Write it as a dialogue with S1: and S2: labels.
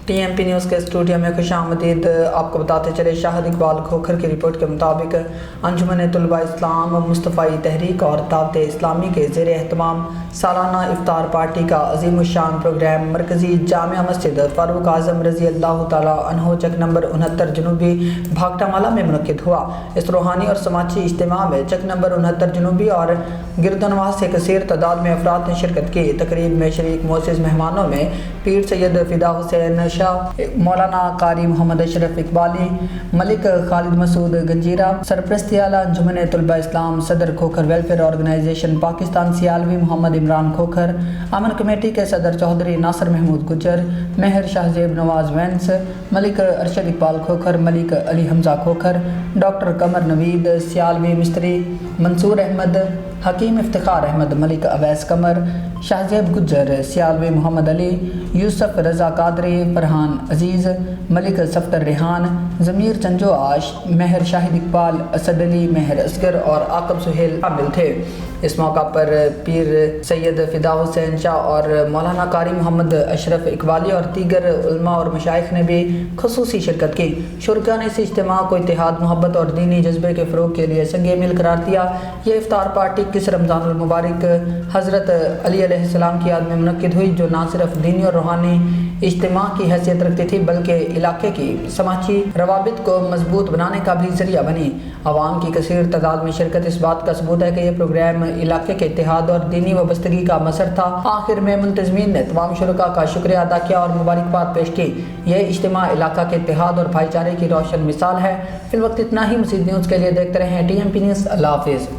S1: T M P news کے studio میں خوش آمدید۔ آپ کو بتاتے چلے شاہد اقبال کھوکھر کی رپورٹ کے مطابق انجمن طلباء اسلام مصطفی تحریک اور دعوت اسلامی کے زیر اہتمام سالانہ افطار پارٹی کا عظیم الشان پروگرام مرکزی جامع مسجد فاروق اعظم رضی اللہ تعالیٰ عنہ چک نمبر 69 جنوبی بھاگٹا مالا میں منعقد ہوا۔ اس روحانی اور سماجی اجتماع میں چک نمبر 69 جنوبی اور گردنواز سے کثیر تعداد میں افراد نے شرکت کی۔ تقریب میں شریک معزز مہمانوں میں پیر سید فدا حسین شاہ، مولانا قاری محمد اشرف اقبالی، ملک خالد مسعود گنجیرہ، سرپرستی اعلیٰ انجمن طلباء اسلام، صدر کھوکھر ویلفیئر آرگنائزیشن پاکستان سیالوی محمد عمران کھوکھر، امن کمیٹی کے صدر چودھری ناصر محمود گجر، مہر شہزیب نواز وینس، ملک ارشد اقبال کھوکھر، ملک علی حمزہ کھوکھر، ڈاکٹر قمر نوید، سیالوی مستری منصور احمد، حکیم افتخار احمد، ملک اویس قمر، شہزیب گجر، سیالوی محمد علی، یوسف رضا قادری، فرحان عزیز، ملک صفدر ریحان، ضمیر چنجو آش، مہر شاہد اقبال، اسد علی، مہر اصغر اور عاقب سہیل شامل تھے۔ اس موقع پر پیر سید فدا حسین شاہ اور مولانا قاری محمد اشرف اقبالی اور دیگر علماء اور مشائخ نے بھی خصوصی شرکت کی۔ شرکاء نے اس اجتماع کو اتحاد، محبت اور دینی جذبے کے فروغ کے لیے سنگ میل قرار دیا۔ یہ افطار پارٹی کس رمضان المبارک حضرت علی علیہ السلام کی یاد میں منعقد ہوئی، جو نہ صرف دینی اور روحانی اجتماع کی حیثیت رکھتی تھی بلکہ علاقے کی سماجی روابط کو مضبوط بنانے کا بھی ذریعہ بنی۔ عوام کی کثیر تعداد میں شرکت اس بات کا ثبوت ہے کہ یہ پروگرام علاقے کے اتحاد اور دینی وابستگی کا مظہر تھا۔ آخر میں منتظمین نے تمام شرکاء کا شکریہ ادا کیا اور مبارکباد پیش کی۔ یہ اجتماع علاقہ کے اتحاد اور بھائی چارے کی روشن مثال ہے۔ فی الوقت اتنا ہی۔ مزید نیوز کے لیے دیکھتے رہیں ٹی ایم پی نیوز۔ اللہ حافظ۔